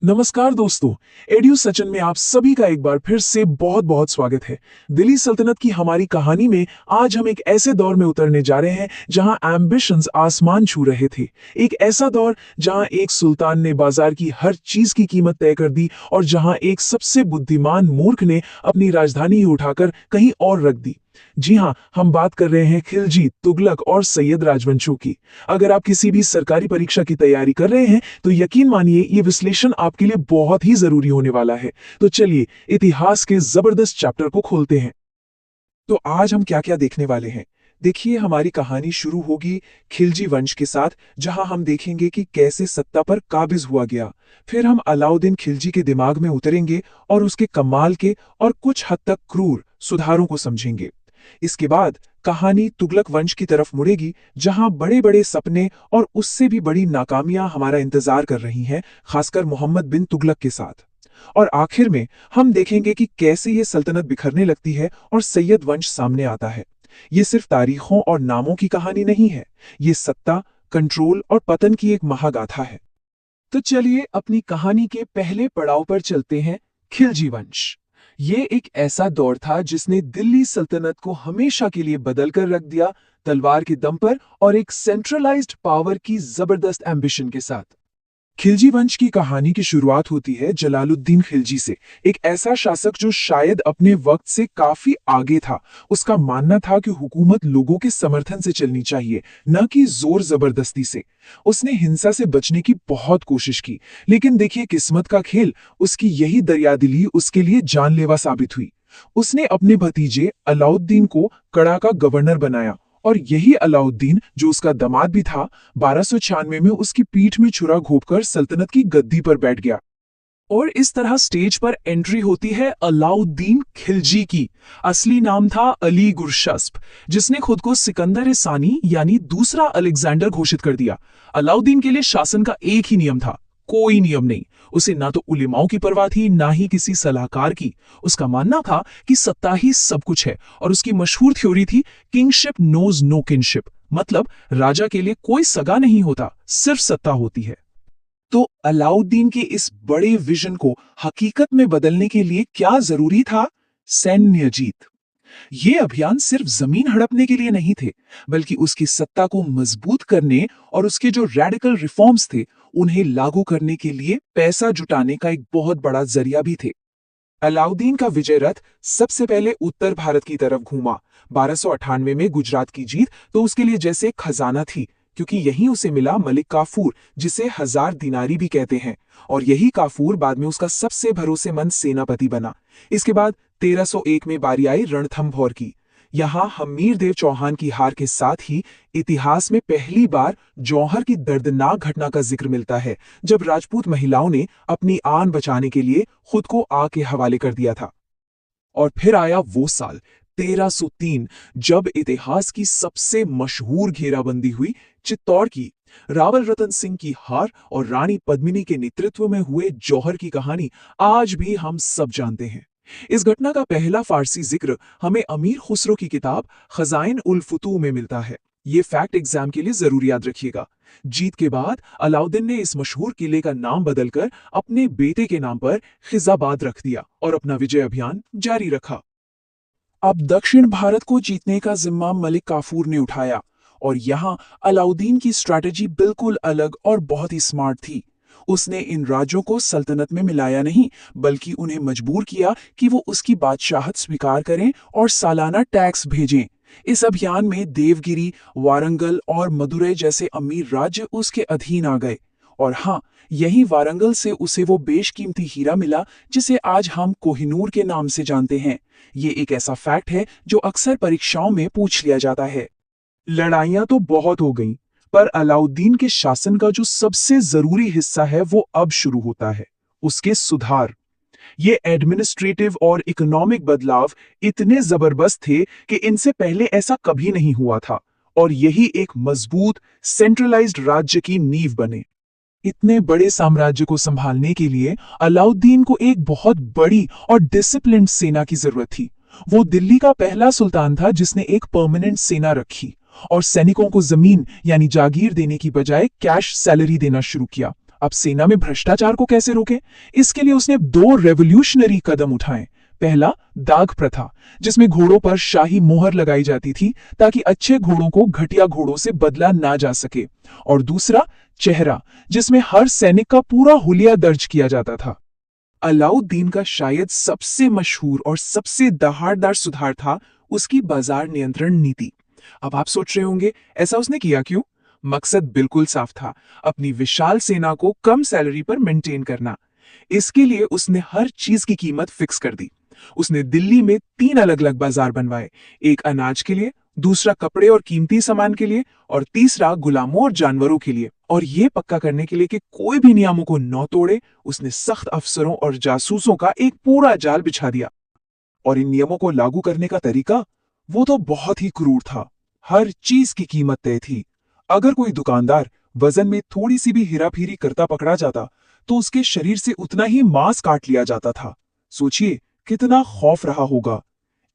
नमस्कार दोस्तों, एड्यू सचिन में आप सभी का एक बार फिर से बहुत बहुत स्वागत है। दिल्ली सल्तनत की हमारी कहानी में आज हम एक ऐसे दौर में उतरने जा रहे हैं जहां एम्बिशंस आसमान छू रहे थे। एक ऐसा दौर जहां एक सुल्तान ने बाजार की हर चीज की कीमत तय कर दी और जहां एक सबसे बुद्धिमान मूर्ख ने अपनी राजधानी ही उठाकर कहीं और रख दी। जी हाँ, हम बात कर रहे हैं खिलजी, तुगलक और सैयद राजवंशों की। अगर आप किसी भी सरकारी परीक्षा की तैयारी कर रहे हैं तो यकीन मानिए ये विश्लेषण आपके लिए बहुत ही जरूरी होने वाला है। तो चलिए इतिहास के जबरदस्त चैप्टर को खोलते हैं। तो आज हम क्या क्या देखने वाले हैं? देखिए, हमारी कहानी शुरू होगी खिलजी वंश के साथ, जहां हम देखेंगे कि कैसे सत्ता पर काबिज हुआ गया। फिर हम अलाउद्दीन खिलजी के दिमाग में उतरेंगे और उसके कमाल के और कुछ हद तक क्रूर सुधारों को समझेंगे। इसके बाद कहानी तुगलक वंश की तरफ मुड़ेगी, जहां बड़े बड़े सपने और उससे भी बड़ी नाकामियां हमारा इंतजार कर रही हैं, खासकर मोहम्मद बिन तुगलक के साथ। और आखिर में हम देखेंगे कि कैसे ये सल्तनत बिखरने लगती है और सैयद वंश सामने आता है। ये सिर्फ तारीखों और नामों की कहानी नहीं है, ये सत्ता, कंट्रोल और पतन की एक महागाथा है। तो चलिए अपनी कहानी के पहले पड़ाव पर चलते हैं, खिलजी वंश। ये एक ऐसा दौर था जिसने दिल्ली सल्तनत को हमेशा के लिए बदल कर रख दिया, तलवार के दम पर और एक सेंट्रलाइज्ड पावर की जबरदस्त एम्बिशन के साथ। खिलजी वंश की कहानी की शुरुआत होती है जलालुद्दीन खिलजी से, एक ऐसा शासक जो शायद अपने वक्त से काफी आगे था। उसका मानना था कि हुकूमत लोगों के समर्थन से चलनी चाहिए, न कि जोर जबरदस्ती से। उसने हिंसा से बचने की बहुत कोशिश की, लेकिन देखिए किस्मत का खेल, उसकी यही दरियादिली उसके लिए जानलेवा साबित हुई। उसने अपने भतीजे अलाउद्दीन को कड़ा का गवर्नर बनाया और यही अलाउद्दीन, जो उसका दामाद भी था, 1296 में उसकी पीठ में छुरा घोंपकर सल्तनत की गद्दी पर बैठ गया। और इस तरह स्टेज पर एंट्री होती है अलाउद्दीन खिलजी की। असली नाम था अली गुरशस्प, जिसने खुद को सिकंदर सानी यानी दूसरा अलेक्जेंडर घोषित कर दिया। अलाउद्दीन के लिए शासन का एक ही नियम था, कोई नियम नहीं। उसे ना तो उलेमाओं की परवाह थी, ना ही किसी सलाहकार की। उसका मानना था कि सत्ता ही सब कुछ है, और उसकी मशहूर थ्योरी थी किंगशिप नोज नो किनशिप, मतलब राजा के लिए कोई सगा नहीं होता, सिर्फ सत्ता होती है। तो अलाउद्दीन के इस बड़े विजन को हकीकत में बदलने के लिए क्या जरूरी था? सैन्य जीत। ये अभियान सिर्फ जमीन हड़पने के लिए नहीं थे, बल्कि उसकी सत्ता को मजबूत करने और उसके जो रेडिकल रिफॉर्म्स थे उन्हें लागू करने के लिए पैसा जुटाने का एक बहुत बड़ा जरिया भी थे। अलाउद्दीन का विजय रथ सबसे पहले उत्तर भारत की तरफ घूमा। 1298 में गुजरात की जीत तो उसके लिए जैसे खजाना थी, क्योंकि यहीं उसे मिला मलिक काफूर, जिसे 1000 दिनारी भी कहते हैं, और यही काफूर बाद में उसका सबसे भरोसेमंद सेनापति बना। इसके बाद 1301 में बारी आई रणथंभौर की। यहां हमीर देव चौहान की हार के साथ ही इतिहास में पहली बार जौहर की दर्दनाक घटना का जिक्र मिलता है, जब राजपूत महिलाओं ने अपनी आन बचाने के लिए खुद को आग के हवाले कर दिया था। और फिर आया वो साल 1303, जब इतिहास की सबसे मशहूर घेराबंदी हुई, चित्तौड़ की। रावल रतन सिंह की हार और रानी पद्मिनी के नेतृत्व में हुए जौहर की कहानी आज भी हम सब जानते हैं। इस घटना का पहला फारसी जिक्र हमें अमीर खुसरो की किताब खजाइन उल फुतूह में मिलता है। ये फैक्ट एग्जाम के लिए जरूर याद रखिएगा। जीत के बाद अलाउद्दीन ने इस मशहूर किले का नाम बदलकर अपने बेटे के नाम पर खिजाबाद रख दिया और अपना विजय अभियान जारी रखा। अब दक्षिण भारत को जीतने का जिम्मा मलिक काफूर ने उठाया, और यहाँ अलाउद्दीन की स्ट्रैटेजी बिल्कुल अलग और बहुत ही स्मार्ट थी। उसने इन राज्यों को सल्तनत में मिलाया नहीं, बल्कि उन्हें मजबूर किया कि वो उसकी बादशाहत स्वीकार करें और सालाना टैक्स भेजें। इस अभियान में देवगिरी, वारंगल और मदुरै जैसे अमीर राज्य उसके अधीन आ गए। और हाँ, यही वारंगल से उसे वो बेशकीमती हीरा मिला जिसे आज हम कोहिनूर के नाम से जानते हैं। ये एक ऐसा फैक्ट है जो अक्सर परीक्षाओं में पूछ लिया जाता है। लड़ाइयां तो बहुत हो गईं, पर अलाउद्दीन के शासन का जो सबसे जरूरी हिस्सा है वो अब शुरू होता है, उसके सुधार। ये एडमिनिस्ट्रेटिव और इकोनॉमिक बदलाव इतने जबरदस्त थे कि इनसे पहले ऐसा कभी नहीं हुआ था, और यही एक मजबूत सेंट्रलाइज्ड राज्य की नींव बने। इतने बड़े साम्राज्य को संभालने के लिए अलाउद्दीन को एक बहुत बड़ी और डिसिप्लिन्ड सेना की जरूरत थी। वो दिल्ली का पहला सुल्तान था जिसने एक परमानेंट सेना रखी और सैनिकों को जमीन यानी जागीर देने की बजाय कैश सैलरी देना शुरू किया। अब सेना में भ्रष्टाचार को कैसे रोकें? इसके लिए उसने दो रेवोल्यूशनरी कदम उठाए। पहला, दाग प्रथा, जिसमें घोड़ों पर शाही मोहर लगाई जाती थी ताकि अच्छे घोड़ों को घटिया घोड़ों से बदला ना जा सके। और दूसरा, चेहरा, जिसमें हर सैनिक का पूरा हुलिया दर्ज किया जाता था। अलाउद्दीन का शायद सबसे मशहूर और सबसे दहाड़दार सुधार था उसकी बाजार नियंत्रण नीति। अब आप सोच रहे होंगे, ऐसा उसने किया क्यों? मकसद बिल्कुल साफ था, अपनी विशाल सेना को कम सैलरी पर मेंटेन करना। इसके लिए उसने हर चीज की कीमत फिक्स कर दी। उसने दिल्ली में 3 अलग अलग बाजार बनवाए, एक अनाज के लिए, दूसरा कपड़े और कीमती सामान के लिए, और तीसरा गुलामों और जानवरों के लिए। और यह पक्का करने के लिए कि कोई भी नियमों को न तोड़े, उसने सख्त अफसरों और जासूसों का एक पूरा जाल बिछा दिया। और इन नियमों को लागू करने का तरीका, वो तो बहुत ही क्रूर था। हर चीज की कीमत तय थी। अगर कोई दुकानदार वजन में थोड़ी सी भी हेराफेरी करता पकड़ा जाता, तो उसके शरीर से उतना ही मांस काट लिया जाता था। सोचिए कितना खौफ रहा होगा।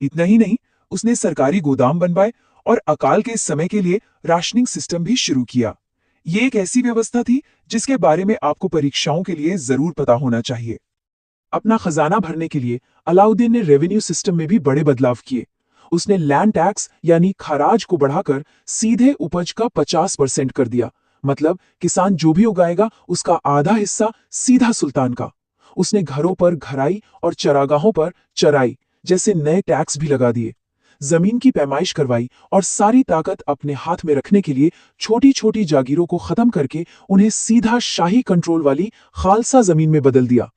इतना ही नहीं, उसने सरकारी गोदाम बनवाए और अकाल के समय के लिए राशनिंग सिस्टम भी शुरू किया। ये एक ऐसी व्यवस्था थी जिसके बारे में आपको परीक्षाओं के लिए जरूर पता होना चाहिए। अपना खजाना भरने के लिए अलाउद्दीन ने रेवेन्यू सिस्टम में भी बड़े बदलाव किए। उसने लैंड टैक्स यानी खराज को बढ़ाकर सीधे उपज का 50% कर दिया। मतलब किसान जो भी उगाएगा उसका आधा हिस्सा सीधा सुल्तान का। उसने घरों पर घराई और चरागाहों पर चराई जैसे नए टैक्स भी लगा दिए। जमीन की पैमाइश करवाई और सारी ताकत अपने हाथ में रखने के लिए छोटी छोटी जागीरों को खत्म करके उन्हें सीधा शाही कंट्रोल वाली खालसा जमीन में बदल दिया।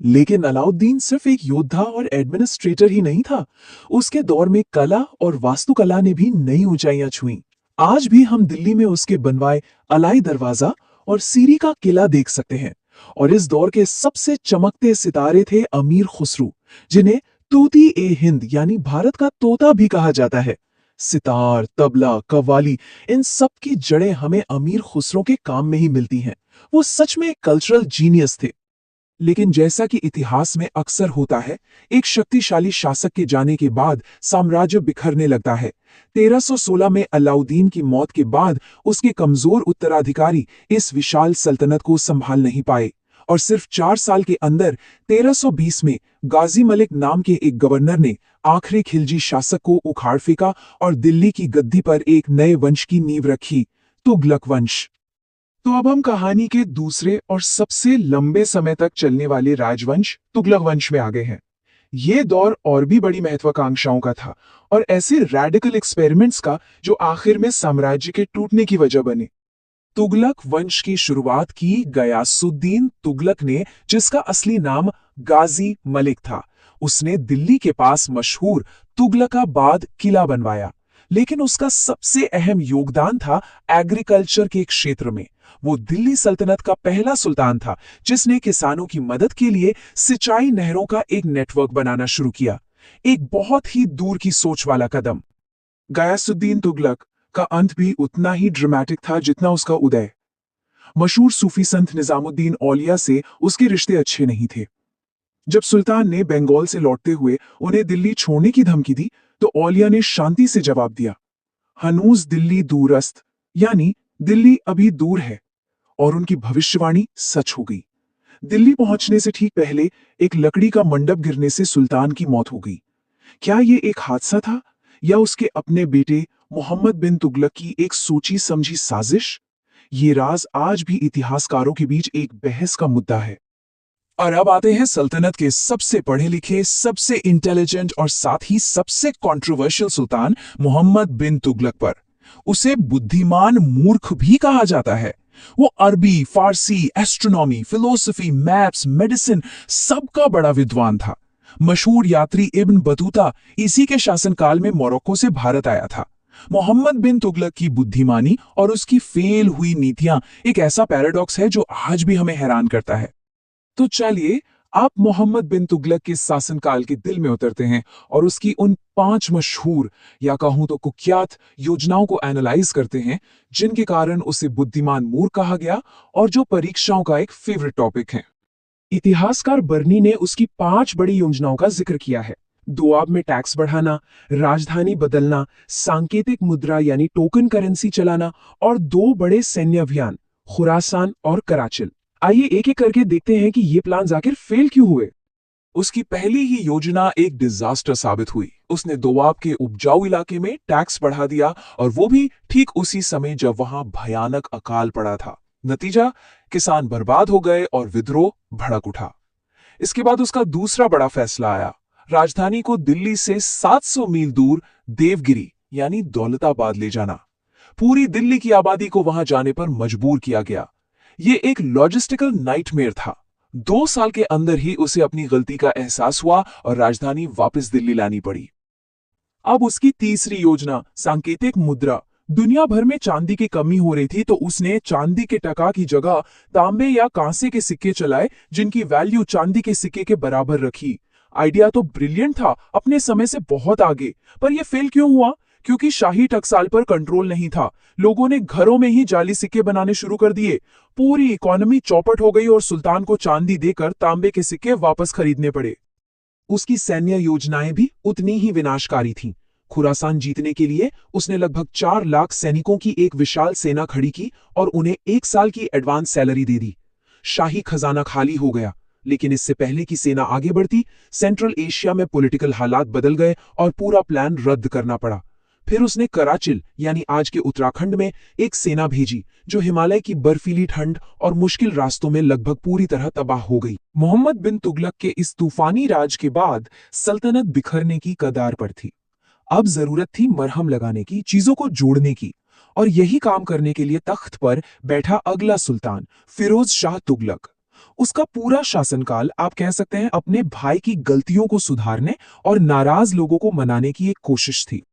लेकिन अलाउद्दीन सिर्फ एक योद्धा और एडमिनिस्ट्रेटर ही नहीं था। उसके दौर में कला और वास्तुकला ने भी नई ऊंचाइयां छुई। आज भी हम दिल्ली में उसके बनवाए अलाई दरवाजा और सीरी का किला देख सकते हैं। और इस दौर के सबसे चमकते सितारे थे अमीर खुसरू, जिन्हें तूती ए हिंद यानी भारत का तोता भी कहा जाता है। सितार, तबला, कव्वाली, इन सब की जड़ें हमें अमीर खुसरो के काम में ही मिलती हैं। वो सच में एक कल्चरल जीनियस थे। लेकिन जैसा कि इतिहास में अक्सर होता है, एक शक्तिशाली शासक के जाने के बाद साम्राज्य बिखरने लगता है। 1316 में अलाउद्दीन की मौत के बाद उसके कमजोर उत्तराधिकारी इस विशाल सल्तनत को संभाल नहीं पाए और सिर्फ 4 साल के अंदर 1320 में गाजी मलिक नाम के एक गवर्नर ने आखिरी खिलजी शासक को उखाड़ फेंका और दिल्ली की गद्दी पर एक नए वंश की नींव रखी, तुगलक वंश। तो अब हम कहानी के दूसरे और सबसे लंबे समय तक चलने वाले राजवंश तुगलक वंश में आ गए हैं। ये दौर और भी बड़ी महत्वाकांक्षाओं का था और ऐसे रैडिकल एक्सपेरिमेंट्स का जो आखिर में साम्राज्य के टूटने की वजह बने। तुगलक वंश की शुरुआत की गयासुद्दीन तुगलक ने, जिसका असली नाम गाजी मलिक था। उसने दिल्ली के पास मशहूर तुगलकाबाद किला बनवाया। लेकिन उसका सबसे अहम योगदान था एग्रीकल्चर के क्षेत्र में। वो दिल्ली सल्तनत का पहला सुल्तान था जिसने किसानों की मदद के लिए सिंचाई नहरों का एक नेटवर्क बनाना शुरू किया। एक बहुत ही दूर की सोच वाला कदम। गयासुद्दीन तुगलक का अंत भी उतना ही ड्रामेटिक था जितना उसका उदय। मशहूर सूफी संत निजामुद्दीन औलिया से उसके रिश्ते अच्छे नहीं थे। जब सुल्तान ने बंगाल से लौटते हुए उन्हें दिल्ली छोड़ने की धमकी दी, तो औलिया ने शांति से जवाब दिया, हनूज दिल्ली दूरस्त, यानी दिल्ली अभी दूर है। और उनकी भविष्यवाणी सच हो गई। दिल्ली पहुंचने से ठीक पहले एक लकड़ी का मंडप गिरने से सुल्तान की मौत हो गई। क्या यह एक हादसा था या उसके अपने बेटे मोहम्मद बिन तुगलक की एक सोची समझी साजिश? ये राज आज भी इतिहासकारों के बीच एक बहस का मुद्दा है। और अब आते हैं सल्तनत के सबसे पढ़े लिखे, सबसे इंटेलिजेंट और साथ ही सबसे कंट्रोवर्शियल सुल्तान मोहम्मद बिन तुगलक पर। उसे बुद्धिमान मूर्ख भी कहा जाता है। वो अरबी, फारसी, एस्ट्रोनॉमी, फिलोसफी, मैथ्स, मेडिसिन सबका बड़ा विद्वान था। मशहूर यात्री इब्न बतूता इसी के शासनकाल में मोरक्को से भारत आया था। मोहम्मद बिन तुगलक की बुद्धिमानी और उसकी फेल हुई नीतियां एक ऐसा पैराडॉक्स है जो आज भी हमें हैरान करता है। तो चलिए आप मोहम्मद बिन तुगलक के शासनकाल के दिल में उतरते हैं और उसकी उन 5 मशहूर या कहूं तो कुख्यात योजनाओं को एनालाइज करते हैं जिनके कारण उसे बुद्धिमान मूर्ख कहा गया और जो परीक्षाओं का एक फेवरेट टॉपिक है। इतिहासकार बर्नी ने उसकी 5 बड़ी योजनाओं का जिक्र किया है। दोआब में टैक्स बढ़ाना, राजधानी बदलना, सांकेतिक मुद्रा यानी टोकन करेंसी चलाना और 2 बड़े सैन्य अभियान, खुरासान और कराचिल। आइए एक एक करके देखते हैं कि ये प्लान आखिर फेल क्यों हुए। उसकी पहली ही योजना एक डिजास्टर साबित हुई। उसने दोआब के उपजाऊ इलाके में टैक्स बढ़ा दिया, और वो भी ठीक उसी समय जब वहां भयानक अकाल पड़ा था। नतीजा, किसान बर्बाद हो गए और विद्रोह भड़क उठा। इसके बाद उसका दूसरा बड़ा फैसला आया। राजधानी को दिल्ली से 700 मील दूर देवगिरी यानी दौलताबाद ले जाना। पूरी दिल्ली की आबादी को वहां जाने पर मजबूर किया गया। ये एक लॉजिस्टिकल नाइटमेयर था। 2 साल के अंदर ही उसे अपनी गलती का एहसास हुआ और राजधानी वापस दिल्ली लानी पड़ी। अब उसकी तीसरी योजना, सांकेतिक मुद्रा। दुनिया भर में चांदी की कमी हो रही थी, तो उसने चांदी के टका की जगह तांबे या कांसे के सिक्के चलाए, जिनकी वैल्यू चांदी के सिक्के के बराबर रखी। आइडिया तो ब्रिलियंट था, अपने समय से बहुत आगे। पर यह फेल क्यों हुआ? क्योंकि शाही टकसाल पर कंट्रोल नहीं था। लोगों ने घरों में ही जाली सिक्के बनाने शुरू कर दिए। पूरी इकोनॉमी चौपट हो गई और सुल्तान को चांदी देकर तांबे के सिक्के वापस खरीदने पड़े। उसकी सैन्य योजनाएं भी उतनी ही विनाशकारी थीं। खुरासान जीतने के लिए उसने लगभग 4 लाख सैनिकों की एक विशाल सेना खड़ी की और उन्हें 1 साल की एडवांस सैलरी दे दी। शाही खजाना खाली हो गया। लेकिन इससे पहले कि सेना आगे बढ़ती, सेंट्रल एशिया में पॉलिटिकल हालात बदल गए और पूरा प्लान रद्द करना पड़ा। फिर उसने कराचिल यानी आज के उत्तराखंड में एक सेना भेजी, जो हिमालय की बर्फीली ठंड और मुश्किल रास्तों में लगभग पूरी तरह तबाह हो गई। मोहम्मद बिन तुगलक के इस तूफानी राज के बाद सल्तनत बिखरने की कगार पर थी। अब जरूरत थी मरहम लगाने की, चीजों को जोड़ने की। और यही काम करने के लिए तख्त पर बैठा अगला सुल्तान, फिरोज शाह तुगलक। उसका पूरा शासनकाल आप कह सकते हैं अपने भाई की गलतियों को सुधारने और नाराज लोगों को मनाने की एक कोशिश थी।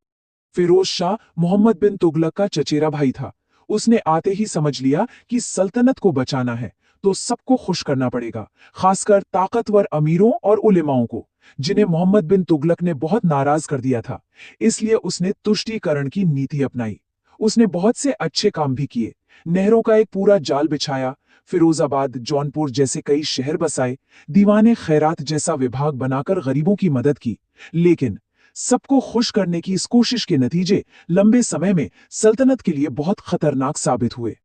फिरोज शाह मोहम्मद बिन तुगलक का चचेरा भाई था। उसने आते ही समझ लिया कि सल्तनत को बचाना है तो सबको खुश करना पड़ेगा, खासकर ताकतवर अमीरों और उलेमाओं को, जिन्हें मोहम्मद बिन तुगलक ने बहुत नाराज कर दिया था। इसलिए उसने तुष्टीकरण की नीति अपनाई। उसने बहुत से अच्छे काम भी किए। नहरों का एक पूरा जाल बिछाया, फिरोजाबाद, जौनपुर जैसे कई शहर बसाए, दीवाने खैरात जैसा विभाग बनाकर गरीबों की मदद की। लेकिन सबको खुश करने की इस कोशिश के नतीजे लंबे समय में सल्तनत के लिए बहुत खतरनाक साबित हुए।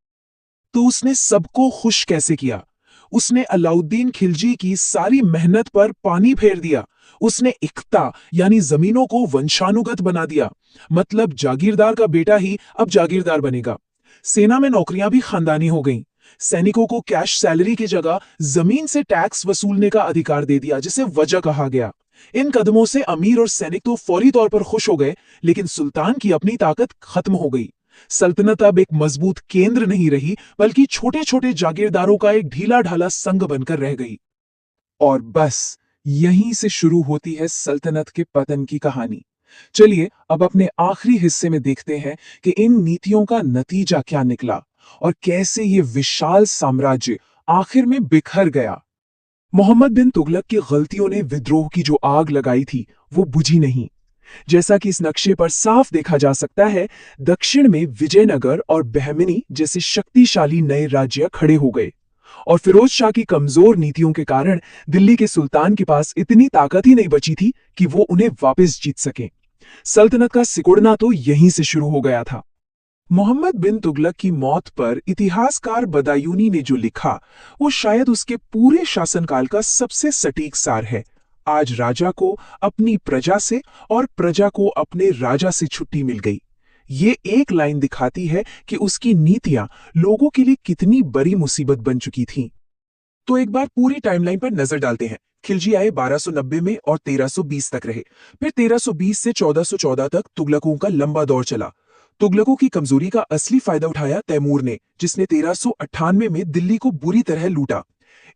तो उसने सबको खुश कैसे किया? उसने अलाउद्दीन खिलजी की सारी मेहनत पर पानी फेर दिया। उसने इक्ता यानी जमीनों को वंशानुगत बना दिया। मतलब जागीरदार का बेटा ही अब जागीरदार बनेगा। सेना में नौकरियां भी खानदानी हो गईं। सैनिकों को कैश सैलरी की जगह जमीन से टैक्स वसूलने का अधिकार दे दिया, जिसे वजह कहा गया। इन कदमों से अमीर और सैनिक तो फौरी तौर पर खुश हो गए, लेकिन सुल्तान की अपनी ताकत खत्म हो गई। सल्तनत अब एक मजबूत केंद्र नहीं रही, बल्कि छोटे छोटे जागीरदारों का एक ढीला ढाला संघ बनकर रह गई। और बस यहीं से शुरू होती है सल्तनत के पतन की कहानी। चलिए अब अपने आखिरी हिस्से में देखते हैं कि इन नीतियों का नतीजा क्या निकला और कैसे ये विशाल साम्राज्य आखिर में बिखर गया। मोहम्मद बिन तुगलक की गलतियों ने विद्रोह की जो आग लगाई थी, वो बुझी नहीं। जैसा कि इस नक्शे पर साफ देखा जा सकता है, दक्षिण में विजयनगर और बहमिनी जैसे शक्तिशाली नए राज्य खड़े हो गए, और फिरोज शाह की कमजोर नीतियों के कारण दिल्ली के सुल्तान के पास इतनी ताकत ही नहीं बची थी कि वो उन्हें वापस जीत सके। सल्तनत का सिकुड़ना तो यहीं से शुरू हो गया था। मोहम्मद बिन तुगलक की मौत पर इतिहासकार बदायूनी ने जो लिखा, वो शायद उसके पूरे शासनकाल का सबसे सटीक सार है। आज राजा को अपनी प्रजा से और प्रजा को अपने राजा से छुट्टी मिल गई। ये एक लाइन दिखाती है कि उसकी नीतियां लोगों के लिए कितनी बड़ी मुसीबत बन चुकी थीं। तो एक बार पूरी टाइमलाइन पर नजर डालते हैं। खिलजी आए 1290 में और 1320 तक रहे। फिर 1320 से 1414 तक तुगलकों का लंबा दौर चला। तुगलकों की कमजोरी का असली फायदा उठाया तैमूर ने, जिसने 1398 में दिल्ली को बुरी तरह लूटा।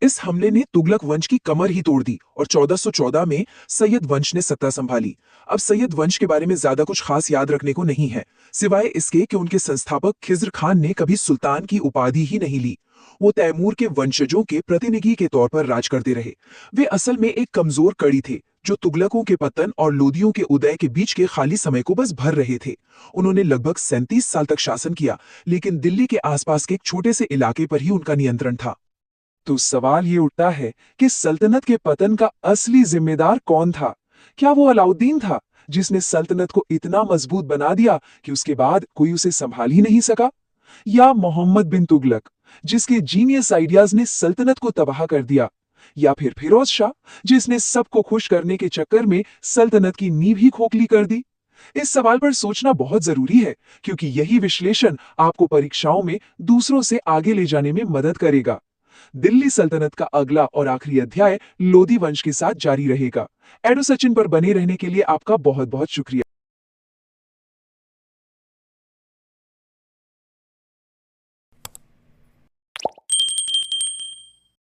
इस हमले ने तुगलक वंश की कमर ही तोड़ दी और 1414 में सैयद वंश ने सत्ता संभाली। अब सैयद वंश के बारे में ज्यादा कुछ खास याद रखने को नहीं है, सिवाय इसके कि उनके संस्थापक खिज्र खान ने कभी सुल्तान की उपाधि ही नहीं ली। वो तैमूर के वंशजों के प्रतिनिधि के तौर पर राज करते रहे। वे असल में एक कमजोर कड़ी थे, जो तुगलकों के पतन और लोदियों के उदय के बीच के खाली समय को बस भर रहे थे। उन्होंने लगभग 37 साल तक शासन किया, लेकिन दिल्ली के आसपास के एक छोटे से इलाके पर ही उनका नियंत्रण था। तो सवाल ये उठता है कि सल्तनत के पतन का असली जिम्मेदार कौन था? क्या वो अलाउद्दीन था, जिसने सल्तनत को इतना मजबूत बना दिया कि उसके बाद कोई उसे संभाल ही नहीं सका? या मोहम्मद बिन तुगलक, जिसके जीनियस आइडियाज ने सल्तनत को तबाह कर दिया, या फिर फिरोज शाह, जिसने सबको खुश करने के चक्कर में सल्तनत की नींव ही खोखली कर दी? इस सवाल पर सोचना बहुत जरूरी है, क्योंकि यही विश्लेषण आपको परीक्षाओं में दूसरों से आगे ले जाने में मदद करेगा। दिल्ली सल्तनत का अगला और आखिरी अध्याय लोधी वंश के साथ जारी रहेगा। एडो सचिन पर बने रहने के लिए आपका बहुत बहुत शुक्रिया।